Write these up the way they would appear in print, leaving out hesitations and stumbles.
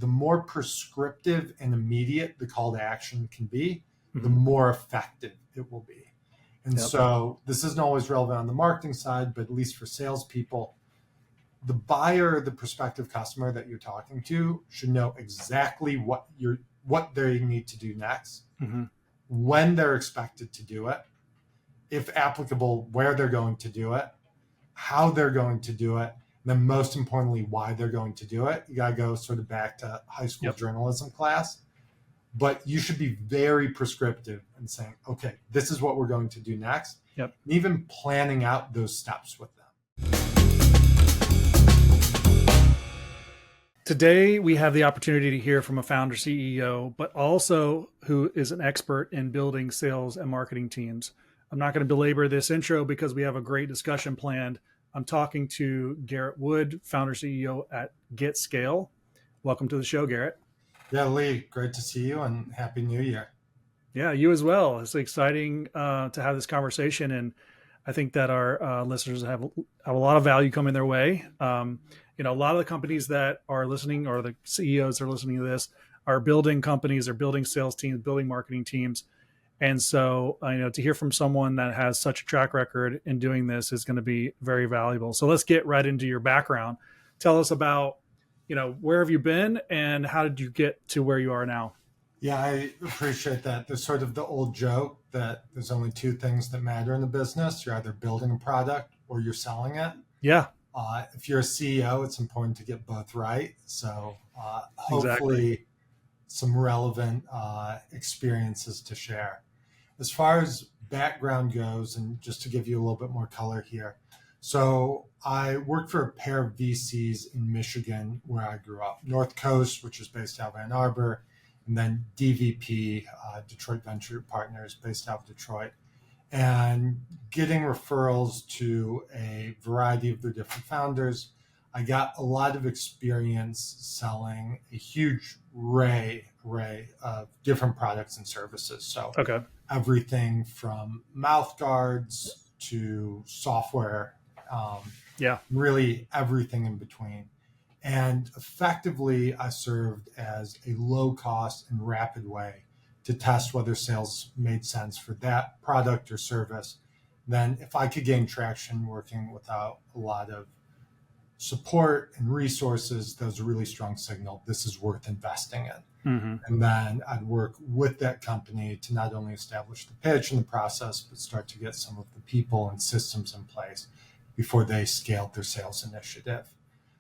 the more prescriptive and immediate the call to action can be, the Mhm. more effective it will be. And Yep. so this isn't always relevant on the marketing side, but at least for salespeople, the buyer, the prospective customer that you're talking to should know exactly what they need to do next, Mhm. when they're expected to do it, if applicable, where they're going to do it, how they're going to do it, and then most importantly, why they're going to do it. You got to go sort of back to high school Yep. journalism class, but you should be very prescriptive in saying, okay, this is what we're going to do next, Yep. and even planning out those steps with them. Today, we have the opportunity to hear from a founder CEO, but also who is an expert in building sales and marketing teams. I'm not going to belabor this intro because we have a great discussion planned. I'm talking to Garrett Wood, founder CEO at Get Scale. Welcome to the show, Garrett. Yeah, Lee, great to see you and Happy New Year. Yeah, you as well. It's exciting to have this conversation, and I think that our listeners have a lot of value coming their way. A lot of the companies that are listening, or the CEOs that are listening to this, are building companies, are building sales teams, building marketing teams, and so to hear from someone that has such a track record in doing this is going to be very valuable. So let's get right into your background. Tell us about where have you been and how did you get to where you are now? Yeah, I appreciate that. There's sort of the old joke that there's only two things that matter in the business. You're either building a product or you're selling it. Yeah, If you're a CEO, it's important to get both right. So hopefully some relevant experiences to share. As far as background goes, and just to give you a little bit more color here. So I worked for a pair of VCs in Michigan where I grew up. North Coast, which is based out of Ann Arbor, and then DVP, Detroit Venture Partners, based out of Detroit. And getting referrals to a variety of the different founders, I got a lot of experience selling a huge array of different products and services. So okay, everything from mouth guards to software, really everything in between. And effectively, I served as a low cost and rapid way to test whether sales made sense for that product or service. Then if I could gain traction working without a lot of support and resources, that was a really strong signal. This is worth investing in. Mm-hmm. And then I'd work with that company to not only establish the pitch and the process, but start to get some of the people and systems in place before they scaled their sales initiative.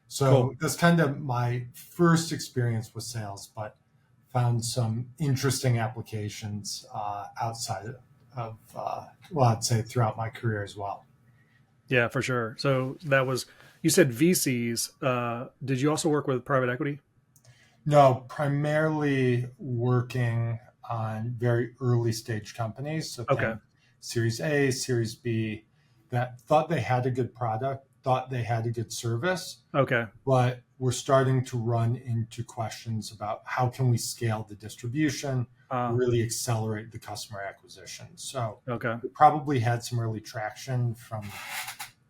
So Cool. That's kind of my first experience with sales, but found some interesting applications outside of I'd say throughout my career as well. Yeah, for sure. So that was, you said VCs. Did you also work with private equity? No, primarily working on very early stage companies. So Okay. Series A, Series B, that thought they had a good product, thought they had a good service, Okay. but we're starting to run into questions about how can we scale the distribution, really accelerate the customer acquisition. So Okay. we probably had some early traction from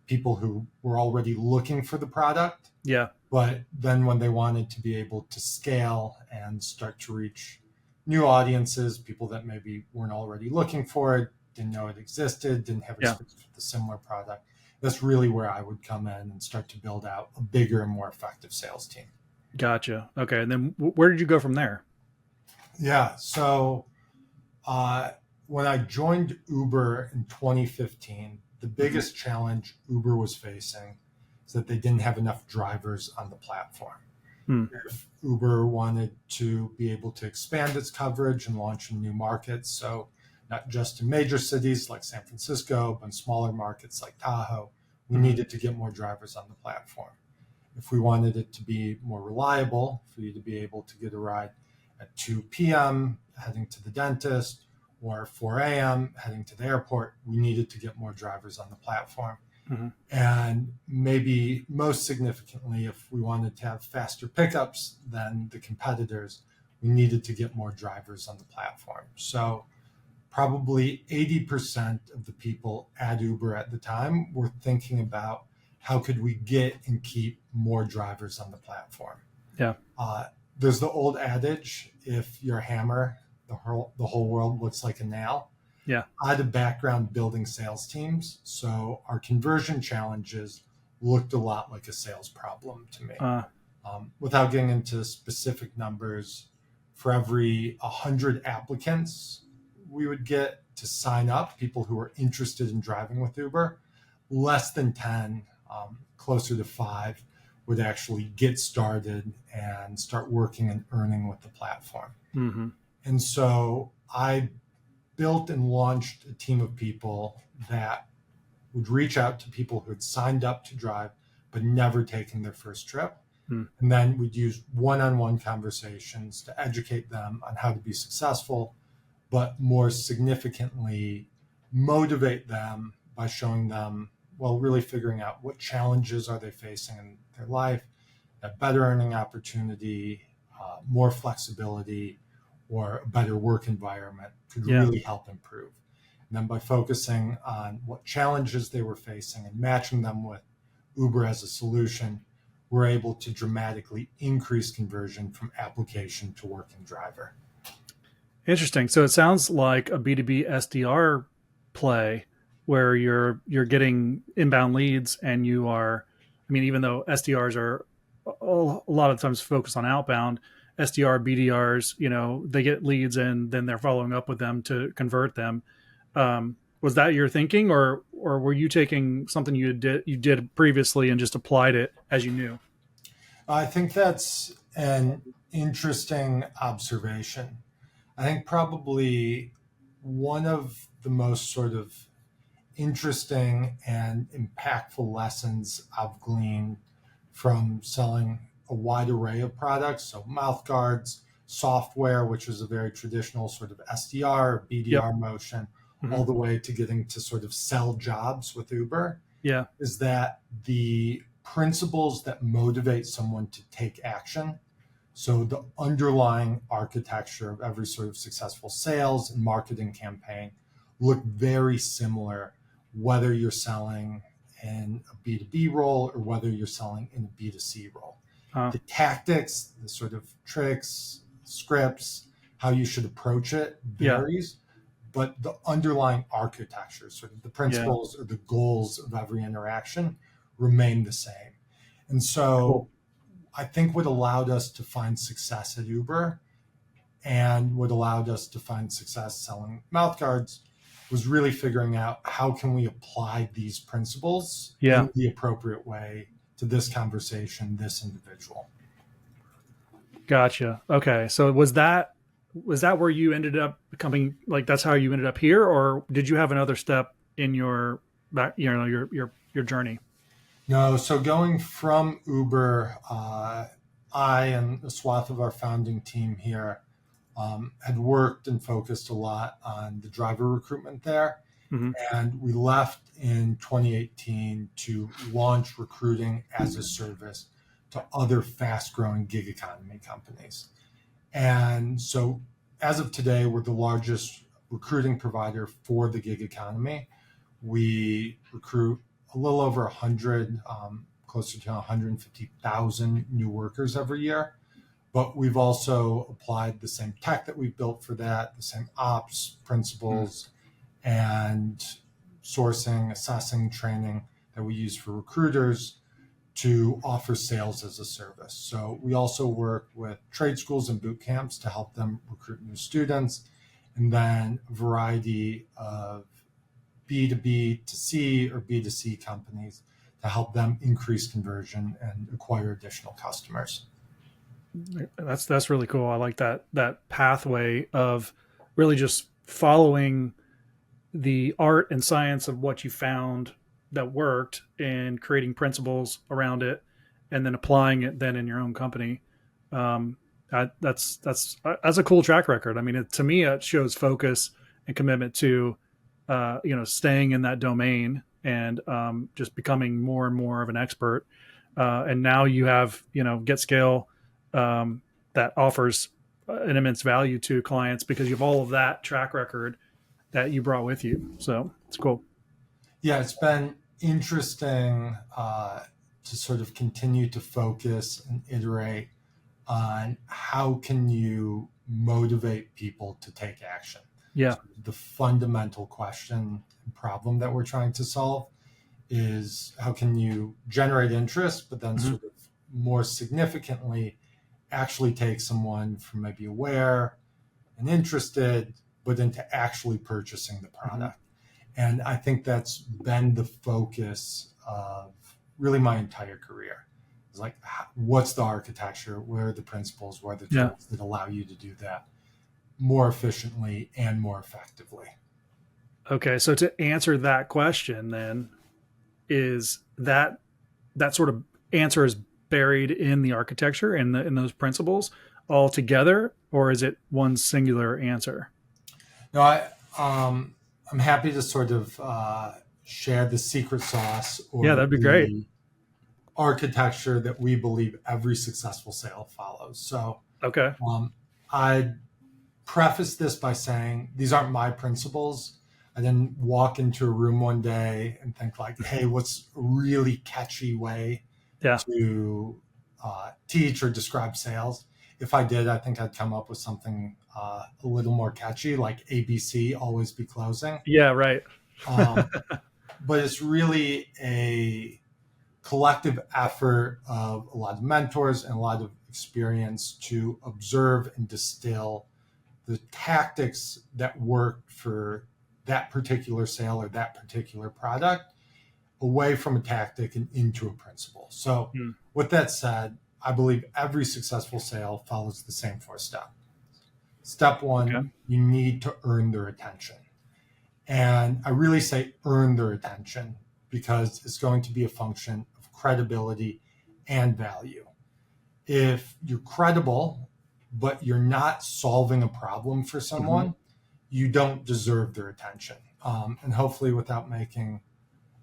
people who were already looking for the product. Yeah. But then when they wanted to be able to scale and start to reach new audiences, people that maybe weren't already looking for it, didn't know it existed, didn't have experience with a similar product, that's really where I would come in and start to build out a bigger and more effective sales team. Gotcha. Okay. And then where did you go from there? Yeah. So when I joined Uber in 2015, the biggest challenge Uber was facing is that they didn't have enough drivers on the platform. If Uber wanted to be able to expand its coverage and launch in new markets, so not just in major cities like San Francisco, but in smaller markets like Tahoe, we needed to get more drivers on the platform. If we wanted it to be more reliable, for you to be able to get a ride at 2 p.m. heading to the dentist or 4 a.m. heading to the airport, we needed to get more drivers on the platform. Mm-hmm. And maybe most significantly, if we wanted to have faster pickups than the competitors, we needed to get more drivers on the platform. So probably 80% of the people at Uber at the time were thinking about how could we get and keep more drivers on the platform. Yeah. There's the old adage, if you're a hammer, the whole world looks like a nail. Yeah. I had a background building sales teams, so our conversion challenges looked a lot like a sales problem to me. Without getting into specific numbers, for every 100 applicants we would get to sign up, people who were interested in driving with Uber, less than 10, closer to 5, would actually get started and start working and earning with the platform. Mm-hmm. And so I built and launched a team of people that would reach out to people who had signed up to drive but never taken their first trip. And then we'd use one-on-one conversations to educate them on how to be successful, but more significantly, motivate them by showing them, well, really figuring out what challenges are they facing in their life, a better earning opportunity, more flexibility, or a better work environment could really help improve. And then by focusing on what challenges they were facing and matching them with Uber as a solution, we're able to dramatically increase conversion from application to working driver. Interesting. So it sounds like a B2B SDR play where you're getting inbound leads and you are, I mean, even though SDRs are a lot of times focused on outbound, SDR, BDRs, they get leads and then they're following up with them to convert them. Was that your thinking, or were you taking something you did previously and just applied it as you knew? I think that's an interesting observation. I think probably one of the most sort of interesting and impactful lessons I've gleaned from selling a wide array of products, so mouth guards, software, which is a very traditional sort of SDR, BDR motion, all the way to getting to sort of sell jobs with Uber, is that the principles that motivate someone to take action, so the underlying architecture of every sort of successful sales and marketing campaign, look very similar, whether you're selling in a B2B role or whether you're selling in a B2C role. The tactics, the sort of tricks, scripts, how you should approach it varies, but the underlying architecture, sort of the principles or the goals of every interaction remain the same. And so I think what allowed us to find success at Uber and what allowed us to find success selling mouth guards was really figuring out how can we apply these principles in the appropriate way to this conversation, this individual. Gotcha. Okay. So was that where you ended up becoming, like, that's how you ended up here, or did you have another step in your back, your journey? No. So going from Uber, I and a swath of our founding team here had worked and focused a lot on the driver recruitment there. And we left in 2018 to launch recruiting as a service to other fast-growing gig economy companies. And so as of today, we're the largest recruiting provider for the gig economy. We recruit a little over 100, closer to 150,000 new workers every year. But we've also applied the same tech that we've built for that, the same ops principles and sourcing, assessing, training that we use for recruiters to offer sales as a service. So we also work with trade schools and boot camps to help them recruit new students, and then a variety of B2B to C or B2C companies to help them increase conversion and acquire additional customers. That's really cool. I like that pathway of really just following the art and science of what you found that worked and creating principles around it and then applying it then in your own company. That's a cool track record. I mean, to me, it shows focus and commitment to, staying in that domain and just becoming more and more of an expert. And now you have, GetScale that offers an immense value to clients because you have all of that track record that you brought with you. So it's cool. Yeah, it's been interesting to sort of continue to focus and iterate on how can you motivate people to take action. Yeah. So the fundamental question and problem that we're trying to solve is how can you generate interest, but then sort of more significantly actually take someone from maybe aware and interested, but into actually purchasing the product. And I think that's been the focus of really my entire career. It's like, what's the architecture? Where are the principles? What are the tools that allow you to do that more efficiently and more effectively? Okay. So to answer that question then, is that sort of answer is buried in the architecture and in those principles all together, or is it one singular answer? No, I'm happy to sort of share the secret sauce Yeah, or that'd be great. the architecture that we believe every successful sale follows. So Okay. I preface this by saying these aren't my principles. I didn't walk into a room one day and think like, hey, what's a really catchy way to teach or describe sales? If I did, I think I'd come up with something a little more catchy, like ABC, always be closing. Yeah, right. But it's really a collective effort of a lot of mentors and a lot of experience to observe and distill the tactics that work for that particular sale or that particular product away from a tactic and into a principle. So with that said, I believe every successful sale follows the same 4 steps. Step 1, you need to earn their attention. And I really say earn their attention because it's going to be a function of credibility and value. If you're credible, but you're not solving a problem for someone, you don't deserve their attention. And hopefully, without making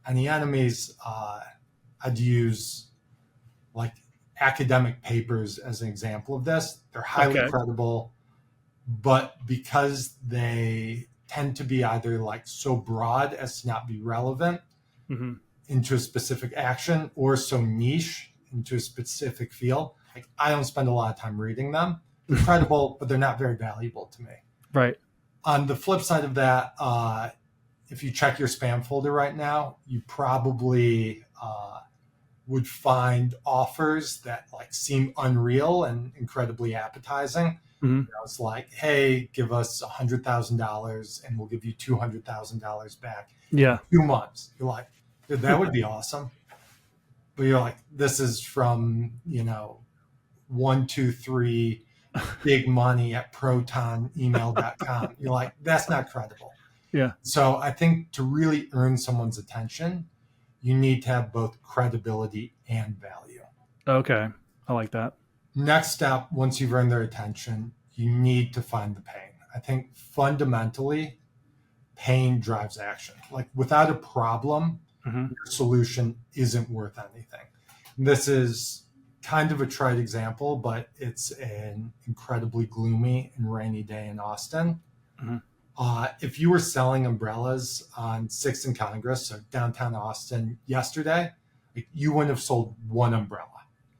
any enemies, I'd use like academic papers as an example of this. They're highly credible, but because they tend to be either like so broad as to not be relevant into a specific action or so niche into a specific field, like I don't spend a lot of time reading them. They're credible, but they're not very valuable to me. Right. On the flip side of that, if you check your spam folder right now, you probably would find offers that like seem unreal and incredibly appetizing. It's like, hey, give us $100,000 and we'll give you $200,000 back in 2 months. You're like, dude, that would be awesome. But you're like, this is from 123 big money at protonemail.com. You're like, that's not credible. Yeah. So I think to really earn someone's attention, you need to have both credibility and value. Okay. I like that. Next step, once you've earned their attention, you need to find the pain. I think fundamentally, pain drives action. Like without a problem, your solution isn't worth anything. This is kind of a trite example, but it's an incredibly gloomy and rainy day in Austin. If you were selling umbrellas on 6th and Congress, so downtown Austin, yesterday, you wouldn't have sold one umbrella.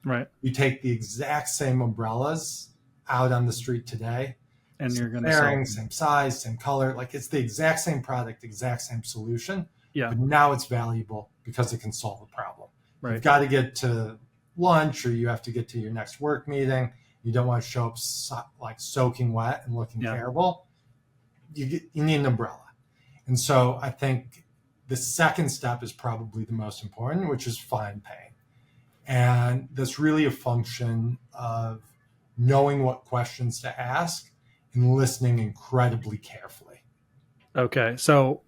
Right. You take the exact same umbrellas out on the street today, and you're going to sell same size, same color. Like it's the exact same product, exact same solution. Yeah. But now it's valuable because it can solve a problem. Right. You've got to get to lunch or you have to get to your next work meeting. You don't want to show up like soaking wet and looking terrible. You need an umbrella. And so I think the second step is probably the most important, which is find pain. And that's really a function of knowing what questions to ask and listening incredibly carefully. Okay. So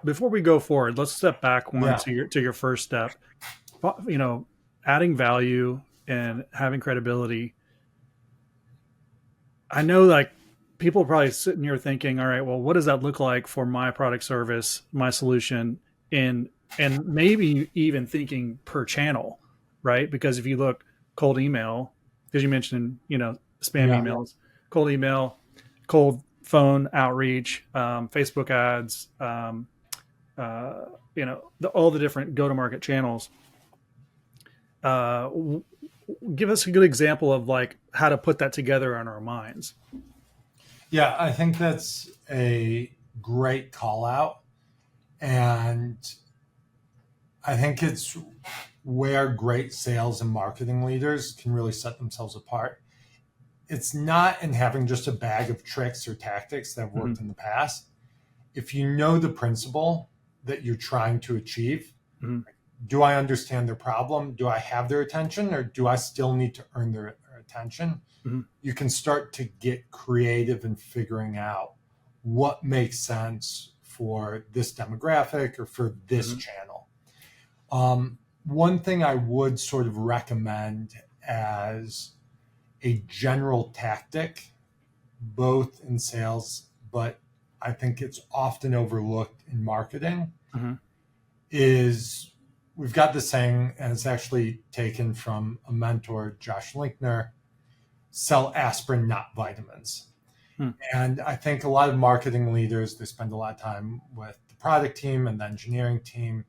before we go forward, let's step back one to your first step. Adding value and having credibility. I know like people are probably sitting here thinking, all right, well, what does that look like for my product, service, my solution, and maybe even thinking per channel, right? Because if you look cold email, because you mentioned, spam emails, cold email, cold phone outreach, Facebook ads, all the different go-to-market channels. give us a good example of like how to put that together in our minds. Yeah, I think that's a great call out. And I think it's where great sales and marketing leaders can really set themselves apart. It's not in having just a bag of tricks or tactics that have worked Mm-hmm. in the past. If you know the principle that you're trying to achieve, Mm-hmm. do I understand their problem? Do I have their attention, or do I still need to earn their attention? Mm-hmm. You can start to get creative in figuring out what makes sense for this demographic or for this Mm-hmm. channel. One thing I would sort of recommend as a general tactic, both in sales, but I think it's often overlooked in marketing, Mm-hmm. is we've got this saying, and it's actually taken from a mentor, Josh Linkner: sell aspirin, not vitamins. Mm-hmm. And I think a lot of marketing leaders, they spend a lot of time with the product team and the engineering team,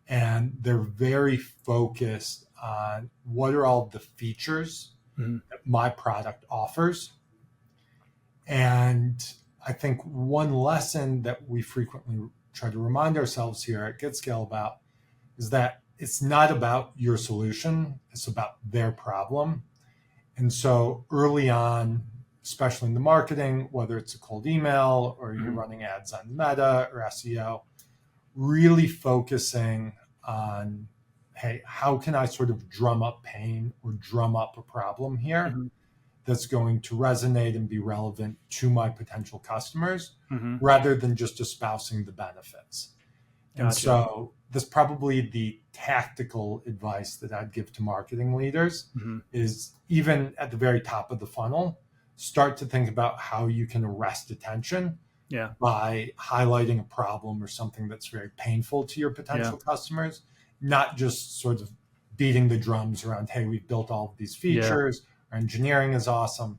and they're very focused on what are all the features Mm-hmm. that my product offers. And I think one lesson that we frequently try to remind ourselves here at GetScale about is that it's not about your solution, it's about their problem. And so early on, especially in the marketing, whether it's a cold email or you're Mm-hmm. running ads on Meta or SEO, really focusing on, hey, how can I sort of drum up pain or drum up a problem here Mm-hmm. that's going to resonate and be relevant to my potential customers, Mm-hmm. rather than just espousing the benefits. And Gotcha. so that's probably the tactical advice that I'd give to marketing leaders Mm-hmm. is, even at the very top of the funnel, start to think about how you can arrest attention Yeah. by highlighting a problem or something that's very painful to your Yeah. potential customers, not just sort of beating the drums around, hey, we've built all of these Yeah. features, our engineering is awesome.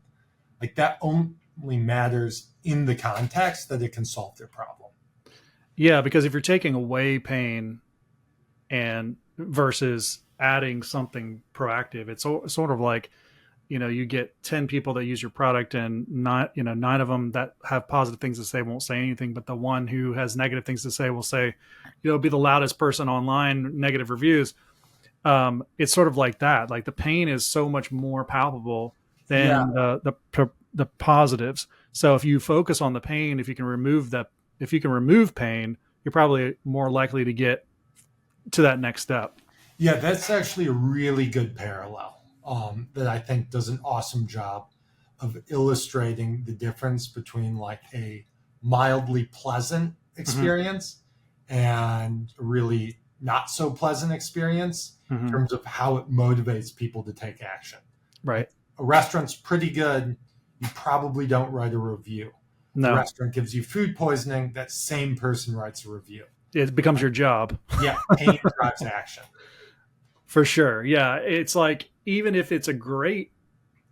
Like, that only matters in the context that it can solve their problem. Yeah. Because if you're taking away pain and versus adding something proactive, it's sort of like, you get 10 people that use your product and not, 9 of them that have positive things to say won't say anything, but the one who has negative things to say will say, be the loudest person online, negative reviews. It's sort of like that. Like the pain is so much more palpable Yeah. than the positives. So if you focus on the pain, if you can remove pain, you're probably more likely to get to that next step. Yeah, that's actually a really good parallel that I think does an awesome job of illustrating the difference between like a mildly pleasant Mm-hmm. experience and a really not so pleasant experience in Mm-hmm. terms of how it motivates people to take action. Right. Like, a restaurant's pretty good, you probably don't write a review. A No, restaurant gives you food poisoning, that same person writes a review. it becomes your job. Yeah, pain drives action. For sure. Yeah. It's like, even if it's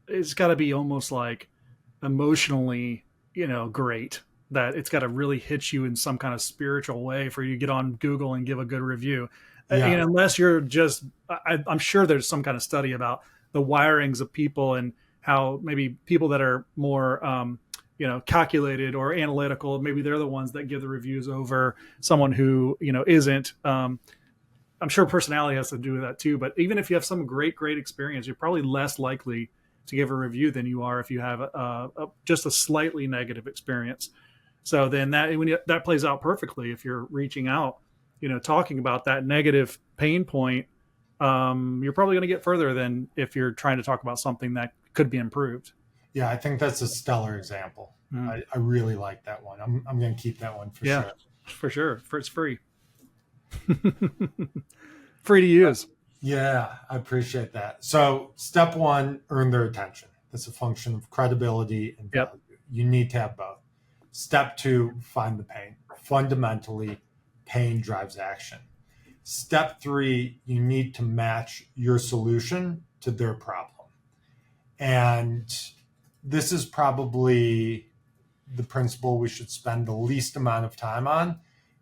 it's got to be almost like emotionally, great, that it's got to really hit you in some kind of spiritual way for you to get on Google and give a good review. Yeah, Unless you're just, I'm sure there's some kind of study about the wirings of people and how maybe people that are more, calculated or analytical, maybe they're the ones that give the reviews over someone who, isn't. I'm sure personality has to do with that too. But even if you have some great experience, you're probably less likely to give a review than you are if you have just a slightly negative experience. So then that plays out perfectly if you're reaching out, talking about that negative pain point. You're probably going to get further than if you're trying to talk about something that could be improved. yeah, I think that's a stellar example. Mm. I really like that one. I'm going to keep that one for Yeah, sure. for sure. It's free. Free to use. Yeah, I appreciate that. So, step one, earn their attention. That's a function of credibility and Yep. value. You need to have both. Step two, find the pain. Fundamentally, pain drives action. Step three, you need to match your solution to their problem. And this is probably the principle we should spend the least amount of time on,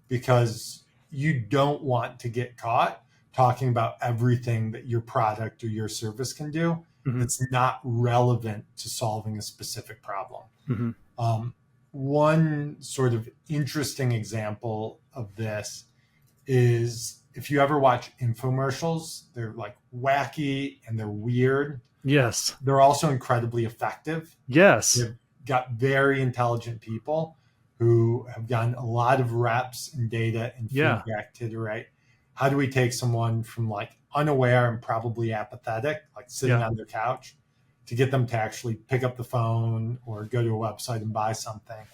because you don't want to get caught talking about everything that your product or your service can do that's not relevant to solving a specific problem. One sort of interesting example of this is if you ever watch infomercials, they're like wacky and they're weird. Yes. They're also incredibly effective. Yes. They've got very intelligent people who have gotten a lot of reps and data and feedback to iterate. How do we take someone from like unaware and probably apathetic, like sitting on their couch, to get them to actually pick up the phone or go to a website and buy something?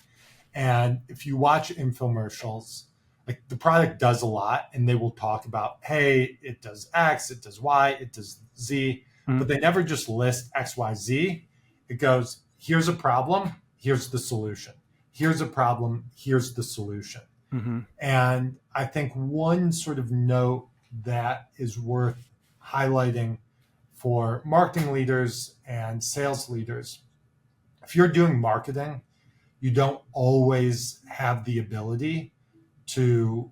And if you watch infomercials, like the product does a lot and they will talk about, hey, it does X, it does Y, it does Z, but they never just list X, Y, Z. It goes, here's a problem, here's the solution. Here's a problem, here's the solution. And I think one sort of note that is worth highlighting for marketing leaders and sales leaders, if you're doing marketing, you don't always have the ability to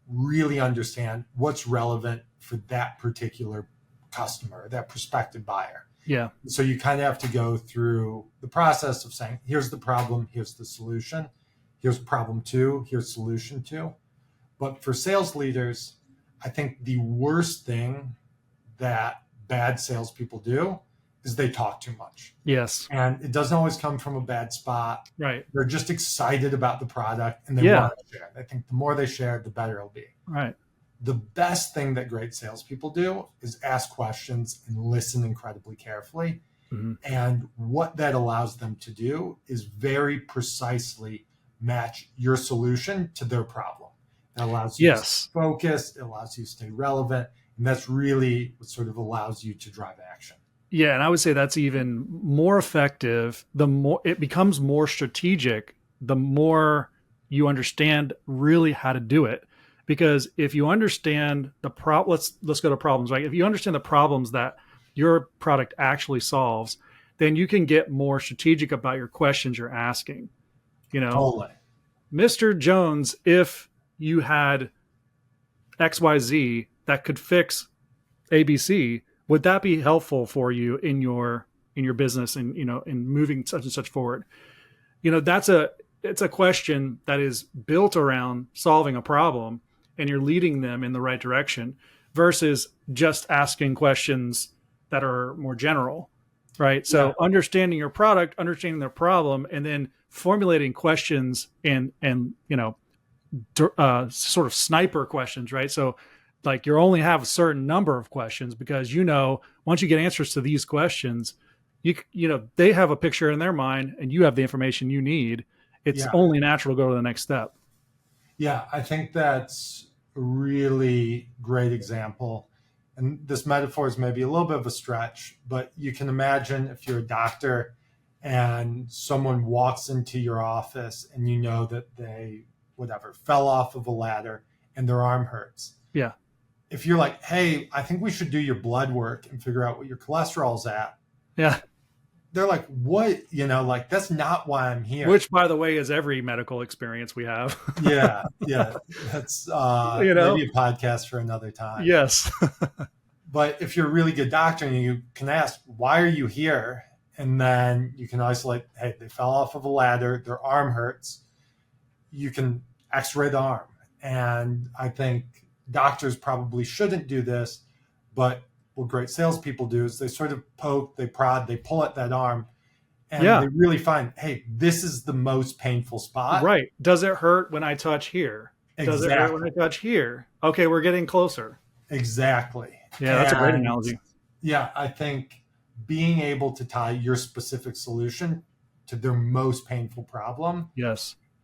really understand what's relevant for that particular customer, that prospective buyer. Yeah. So you kind of have to go through the process of saying, here's the problem, here's the solution, here's problem 2, here's solution 2. But for sales leaders, I think the worst thing that bad salespeople do is they talk too much. Yes. And it doesn't always come from a bad spot. Right. They're just excited about the product and they want to share. I think the more they share, the better it'll be. Right. The best thing that great salespeople do is ask questions and listen incredibly carefully. And what that allows them to do is very precisely match your solution to their problem. It allows you to stay focused, it allows you to stay relevant, and that's really what sort of allows you to drive action. Yeah, and I would say that's even more effective. The more it becomes more strategic, the more you understand really how to do it. Because if you understand the let's go to problems, right? If you understand the problems that your product actually solves, then you can get more strategic about your questions you're asking. You know, Totally. Mr. Jones, if you had XYZ that could fix ABC, would that be helpful for you in your business and, you know, in moving such and such forward? You know, it's a question that is built around solving a problem and you're leading them in the right direction versus just asking questions that are more general, right? So understanding your product, understanding their problem, and then formulating questions and you know, sort of sniper questions, right? So like you only have a certain number of questions because, you know, once you get answers to these questions, you know, they have a picture in their mind and you have the information you need. It's only natural to go to the next step. Yeah, I think that's a really great example. And this metaphor is maybe a little bit of a stretch, but you can imagine if you're a doctor and someone walks into your office and you know that they, fell off of a ladder and their arm hurts. Yeah. If you're like, hey, I think we should do your blood work and figure out what your cholesterol's at. Yeah. They're like, what? You know, like, that's not why I'm here. Which, by the way, is every medical experience we have. Yeah. That's you know? maybe a podcast for another time. Yes. But if you're a really good doctor and you can ask, why are you here? And then you can isolate, hey, they fell off of a ladder, their arm hurts. You can x-ray the arm. And I think doctors probably shouldn't do this, but what great salespeople do is they sort of poke, they prod, they pull at that arm, and they really find, hey, this is the most painful spot. Right. Does it hurt when I touch here? Exactly. Does it hurt when I touch here? Okay, we're getting closer. Exactly. Yeah, that's a great analogy. Yeah, I think being able to tie your specific solution to their most painful problem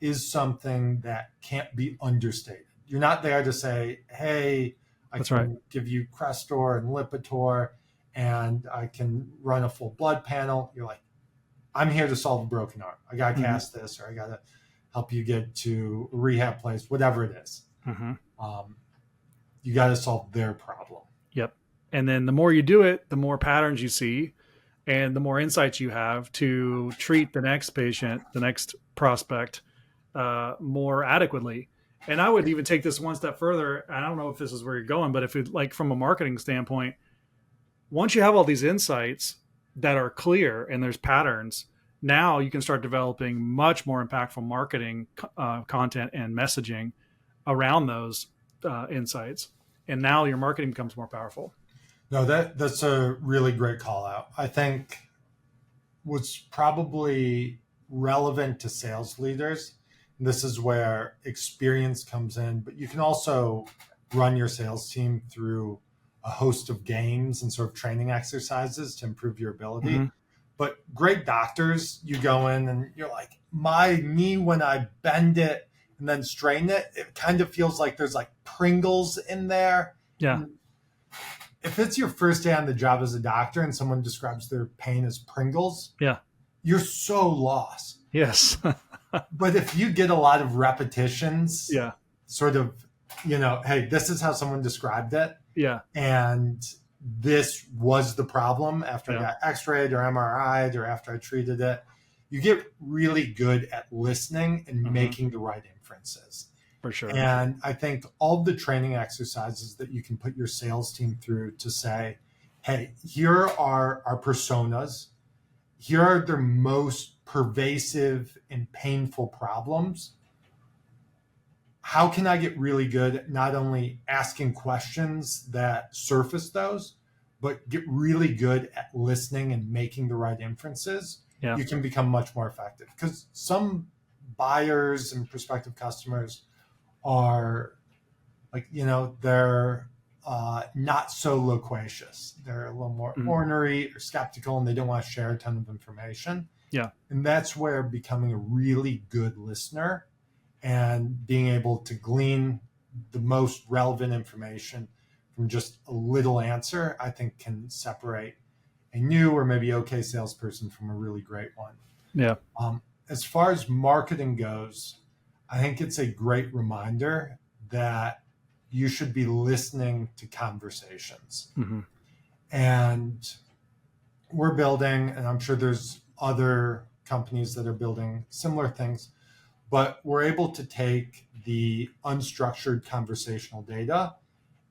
is something that can't be understated. You're not there to say, hey, I can give you Crestor and Lipitor and I can run a full blood panel. You're like, I'm here to solve a broken arm. I got to cast this, or I got to help you get to a rehab place, whatever it is. You got to solve their problem. Yep. And then the more you do it, the more patterns you see and the more insights you have to treat the next patient, the next prospect more adequately. And I would even take this one step further. I don't know if this is where you're going, but if it, like, from a marketing standpoint, once you have all these insights that are clear and there's patterns, now you can start developing much more impactful marketing content and messaging around those insights. And now your marketing becomes more powerful. No, that's a really great call out. I think what's probably relevant to sales leaders, this is where experience comes in, but you can also run your sales team through a host of games and sort of training exercises to improve your ability. Mm-hmm. But great doctors, you go in and you're like, my knee, when I bend it and then strain it, it kind of feels like there's like Pringles in there. Yeah. And if it's your first day on the job as a doctor and someone describes their pain as Pringles, yeah, you're so lost. Yes. But if you get a lot of repetitions, yeah, sort of, hey, this is how someone described it. Yeah. And this was the problem after I got x-rayed or MRI'd or after I treated it. You get really good at listening and making the right inferences. For sure. And I think all the training exercises that you can put your sales team through to say, hey, here are our personas. Here are their most pervasive and painful problems. How can I get really good at not only asking questions that surface those, but get really good at listening and making the right inferences? Yeah. You can become much more effective. Because some buyers and prospective customers are like, they're not so loquacious. They're a little more ornery or skeptical, and they don't want to share a ton of information. Yeah. And that's where becoming a really good listener and being able to glean the most relevant information from just a little answer, I think can separate a new or maybe okay salesperson from a really great one. Yeah. As far as marketing goes, I think it's a great reminder that you should be listening to conversations. Mm-hmm. And we're building, and I'm sure there's other companies that are building similar things, but we're able to take the unstructured conversational data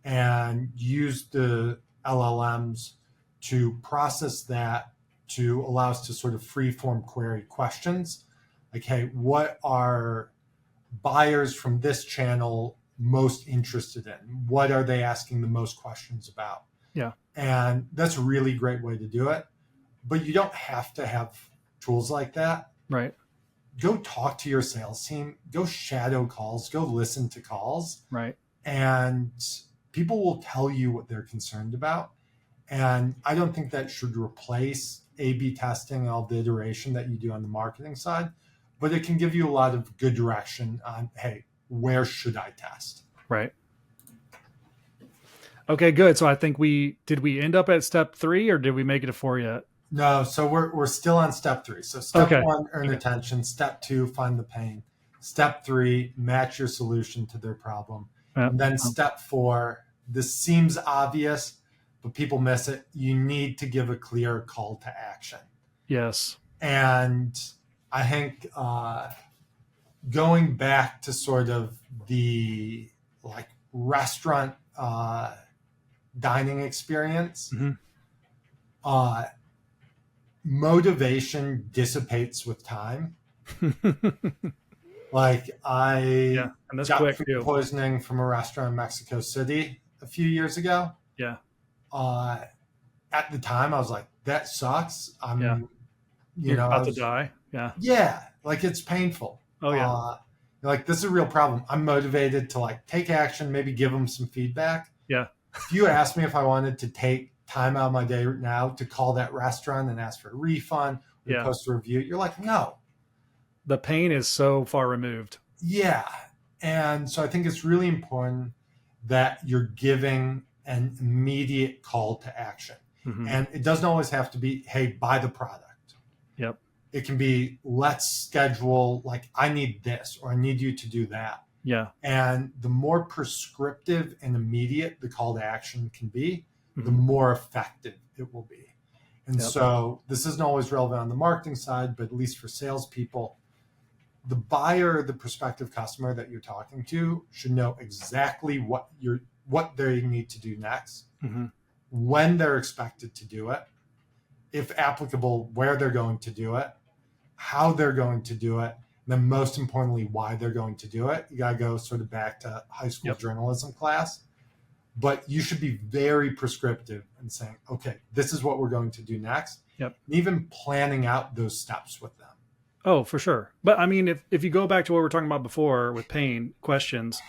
and use the LLMs to process that to allow us to sort of free-form query questions. Like, hey, what are buyers from this channel most interested in? What are they asking the most questions about? Yeah. And that's a really great way to do it. But you don't have to have tools like that. Right. Go talk to your sales team, go shadow calls, go listen to calls. Right. And people will tell you what they're concerned about. And I don't think that should replace A/B testing and all the iteration that you do on the marketing side, but it can give you a lot of good direction on, hey, where should I test? Right. Okay, good. So I think did we end up at step 3 or did we make it to 4 yet? No, so we're still on step 3. So step 1, earn attention. Step 2, find the pain. Step 3, match your solution to their problem. And then step 4, this seems obvious, but people miss it. You need to give a clear call to action. Yes. And I think going back to sort of the like restaurant dining experience, motivation dissipates with time. Like I got food poisoning from a restaurant in Mexico City a few years ago. Yeah. At the time I was like, that sucks. You're about to die. Yeah. Yeah. Like it's painful. Oh yeah. Like this is a real problem. I'm motivated to like take action, maybe give them some feedback. Yeah. If you asked me if I wanted to take time out of my day now to call that restaurant and ask for a refund or post a review, you're like, no. The pain is so far removed. Yeah. And so I think it's really important that you're giving an immediate call to action. And it doesn't always have to be, hey, buy the product. Yep. It can be, let's schedule, like, I need this or I need you to do that. Yeah. And the more prescriptive and immediate the call to action can be, the more effective it will be. And so this isn't always relevant on the marketing side, but at least for salespeople, the buyer, the prospective customer that you're talking to should know exactly what they need to do next, when they're expected to do it, if applicable, where they're going to do it, how they're going to do it, and then most importantly, why they're going to do it. You got to go sort of back to high school journalism class, but you should be very prescriptive in saying, okay, this is what we're going to do next. And even planning out those steps with them. Oh, for sure. But I mean, if you go back to what we were talking about before with pain questions,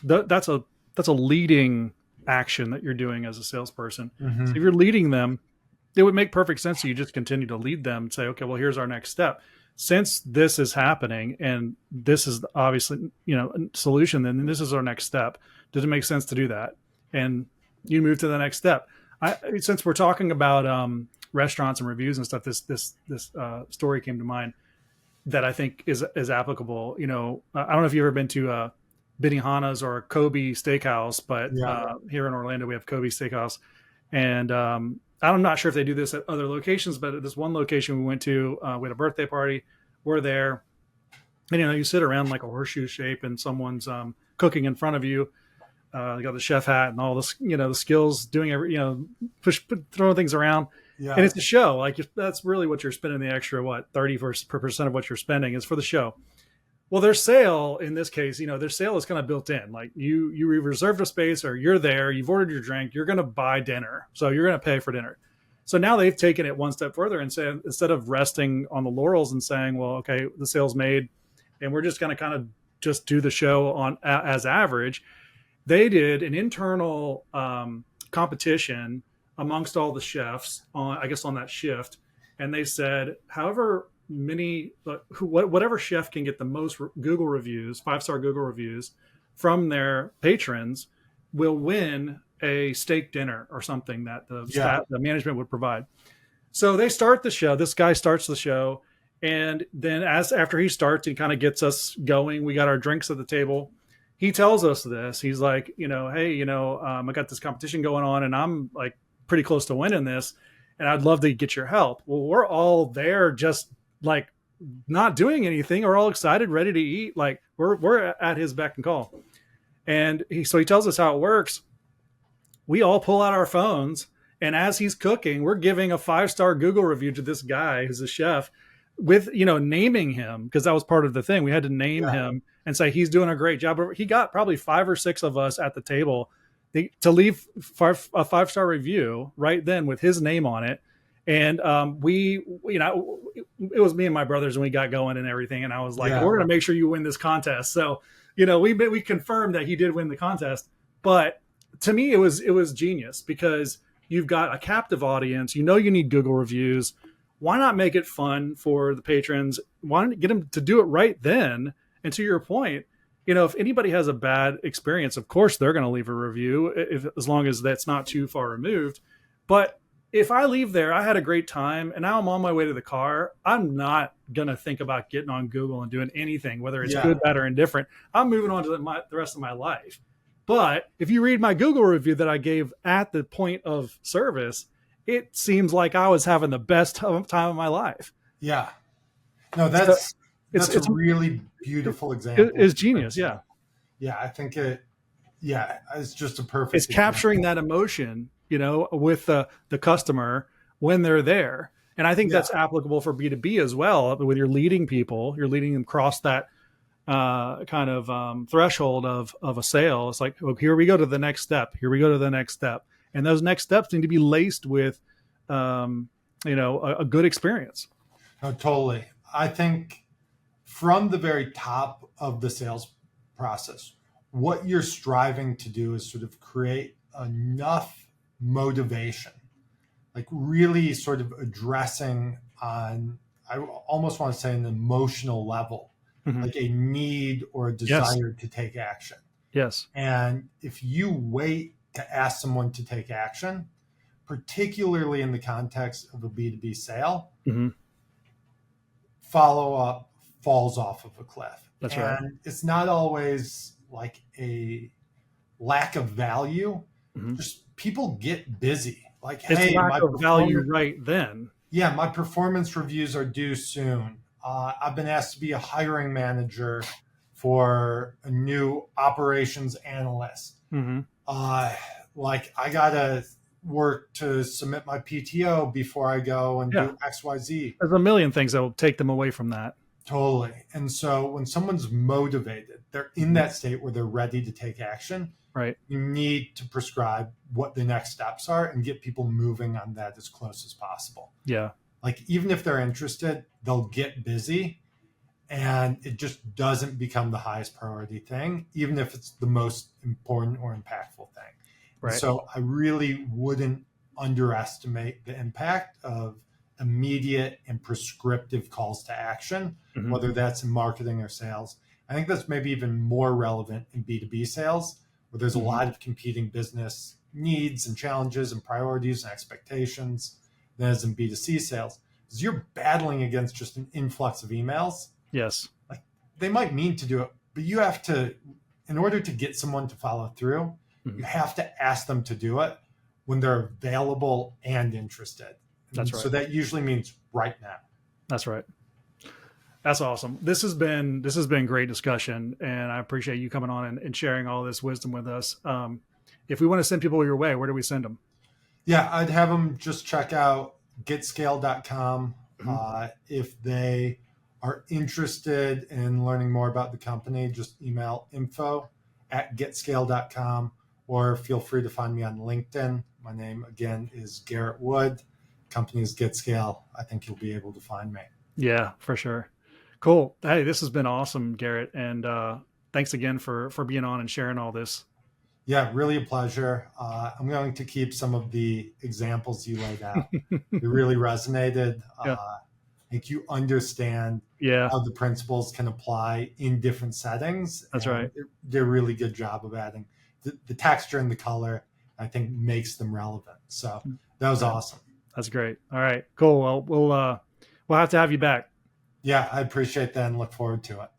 that's a leading action that you're doing as a salesperson. So if you're leading them, it would make perfect sense to you just continue to lead them and say, okay, well, here's our next step. Since this is happening and this is obviously, a solution, then this is our next step. Does it make sense to do that? And you move to the next step. Since we're talking about restaurants and reviews and stuff, this story came to mind that I think is applicable. I don't know if you've ever been to Benihana's or Kobe Steakhouse, but here in Orlando we have Kobe Steakhouse, and I'm not sure if they do this at other locations, but at this one location we went to, we had a birthday party. We're there, and you sit around like a horseshoe shape, and someone's cooking in front of you. They got the chef hat and all this, the skills, doing throwing things around. Yeah. And it's a show. Like that's really what you're spending the extra, 30% of what you're spending is for the show. Well, their sale in this case, their sale is kind of built in. Like you reserved a space, or you're there, you've ordered your drink, you're going to buy dinner. So you're going to pay for dinner. So now they've taken it one step further and said, instead of resting on the laurels and saying, well, okay, the sale's made and we're just going to kind of just do the show on as average, they did an internal competition amongst all the chefs on that shift. And they said, however many, whatever chef can get the most Google reviews, 5-star Google reviews from their patrons will win a steak dinner or something that the management would provide. So they start the show. This guy starts the show. And then after he starts, he kind of gets us going. We got our drinks at the table. He tells us this. He's like, hey, I got this competition going on and I'm like pretty close to winning this. And I'd love to get your help. Well, we're all there just like not doing anything. We're all excited, ready to eat. Like we're at his beck and call. And he tells us how it works. We all pull out our phones. And as he's cooking, we're giving a 5-star Google review to this guy who's a chef with, naming him, because that was part of the thing. We had to name him and say, he's doing a great job. He got probably 5 or 6 of us at the table to leave a 5-star review right then with his name on it. And it was me and my brothers and we got going and everything. And I was like, we're going to make sure you win this contest. So, we confirmed that he did win the contest. But to me, it was genius because you've got a captive audience. You need Google reviews. Why not make it fun for the patrons? Why not get them to do it right then? And to your point, if anybody has a bad experience, of course, they're going to leave a review as long as that's not too far removed. But if I leave there, I had a great time and now I'm on my way to the car, I'm not going to think about getting on Google and doing anything, whether it's good, bad, or indifferent. I'm moving on to the rest of my life. But if you read my Google review that I gave at the point of service, it seems like I was having the best time of my life. Yeah. No, that's a really beautiful example. It's genius. Yeah. Yeah. I think it's just a perfect It's example. Capturing that emotion, with the customer when they're there. And I think that's applicable for B2B as well. With your leading people, you're leading them across that kind of threshold of a sale. It's like, well, here we go to the next step. Here we go to the next step. And those next steps need to be laced with, a good experience. No, totally. I think from the very top of the sales process, what you're striving to do is sort of create enough motivation, like really sort of addressing on, I almost want to say an emotional level, like a need or a desire to take action. Yes. And if you wait to ask someone to take action, particularly in the context of a B2B sale, follow-up falls off of a cliff. That's and right. It's not always like a lack of value. Just people get busy. Like, it's hey, lack of value right then. Yeah, my performance reviews are due soon. I've been asked to be a hiring manager for a new operations analyst. Mm-hmm. Like I gotta work to submit my PTO before I go and Yeah. do XYZ. There's a million things that will take them away from that. Totally. And so when someone's motivated, they're in that state where they're ready to take action. Right. You need to prescribe what the next steps are and get people moving on that as close as possible. Yeah. Like even if they're interested, they'll get busy and it just doesn't become the highest priority thing, even if it's the most important or impactful thing. Right. So I really wouldn't underestimate the impact of immediate and prescriptive calls to action, whether that's in marketing or sales. I think that's maybe even more relevant in B2B sales, where there's a lot of competing business needs and challenges and priorities and expectations than as in B2C sales. Because you're battling against just an influx of emails. Yes. Like they might mean to do it, but you have to, in order to get someone to follow through, you have to ask them to do it when they're available and interested. That's right. So that usually means right now. That's right. That's awesome. This has been great discussion, and I appreciate you coming on and sharing all this wisdom with us. If we want to send people your way, where do we send them? Yeah, I'd have them just check out getscale.com. If they are interested in learning more about the company, just email info@getscale.com, or feel free to find me on LinkedIn. My name again is Garrett Wood. Company is GetScale. I think you'll be able to find me. Yeah, for sure. Cool. Hey, this has been awesome, Garrett. And thanks again for being on and sharing all this. Yeah, really a pleasure. I'm going to keep some of the examples you laid out. It really resonated. Yeah. I think you understand how the principles can apply in different settings. That's right. They did a really good job of adding the texture and the color, I think, makes them relevant. So that was awesome. That's great. All right, cool. Well, we'll have to have you back. Yeah, I appreciate that and look forward to it.